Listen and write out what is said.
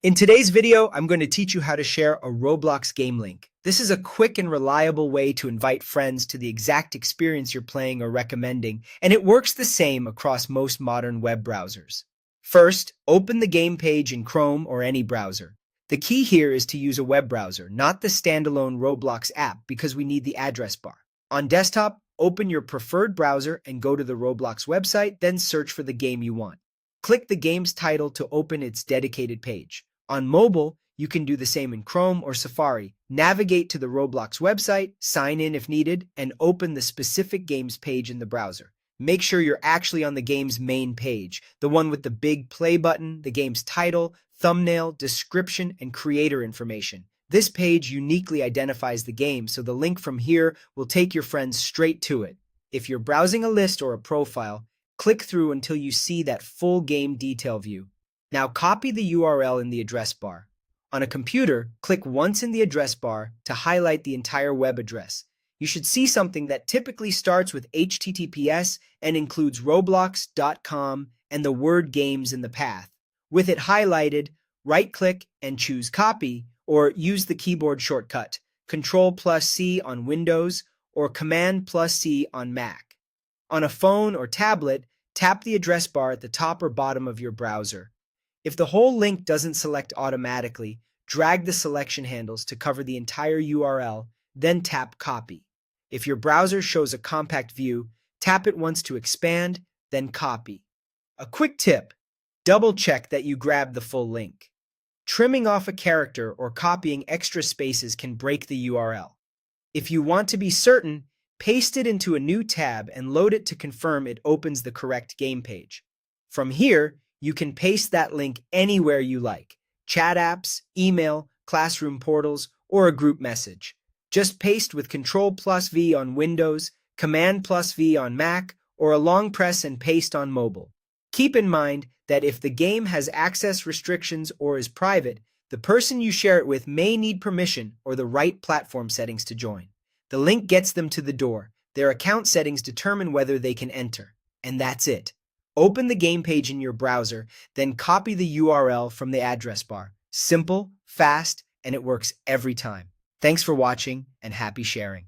In today's video, I'm going to teach you how to share a Roblox game link. This is a quick and reliable way to invite friends to the exact experience you're playing or recommending, and it works the same across most modern web browsers. First, open the game page in Chrome or any browser. The key here is to use a web browser, not the standalone Roblox app, because we need the address bar. On desktop, open your preferred browser and go to the Roblox website, then search for the game you want. Click the game's title to open its dedicated page. On mobile, you can do the same in Chrome or Safari. Navigate to the Roblox website, sign in if needed, and open the specific game's page in the browser. Make sure you're actually on the game's main page, the one with the big play button, the game's title, thumbnail, description, and creator information. This page uniquely identifies the game, so the link from here will take your friends straight to it. If you're browsing a list or a profile, click through until you see that full game detail view. Now copy the URL in the address bar. On a computer, click once in the address bar to highlight the entire web address. You should see something that typically starts with HTTPS and includes roblox.com and the word games in the path. With it highlighted, right-click and choose Copy, or use the keyboard shortcut Ctrl+C on Windows or Command+C on Mac. On a phone or tablet, tap the address bar at the top or bottom of your browser. If the whole link doesn't select automatically, drag the selection handles to cover the entire URL, then tap Copy. If your browser shows a compact view, tap it once to expand, then Copy. A quick tip: double-check that you grabbed the full link. Trimming off a character or copying extra spaces can break the URL. If you want to be certain, paste it into a new tab and load it to confirm it opens the correct game page. From here, you can paste that link anywhere you like: chat apps, email, classroom portals, or a group message. Just paste with Ctrl+V on Windows, Command+V on Mac, or a long press and paste on mobile. Keep in mind that if the game has access restrictions or is private, the person you share it with may need permission or the right platform settings to join. The link gets them to the door. Their account settings determine whether they can enter. And that's it. Open the game page in your browser, then copy the URL from the address bar. Simple, fast, and it works every time. Thanks for watching, and happy sharing.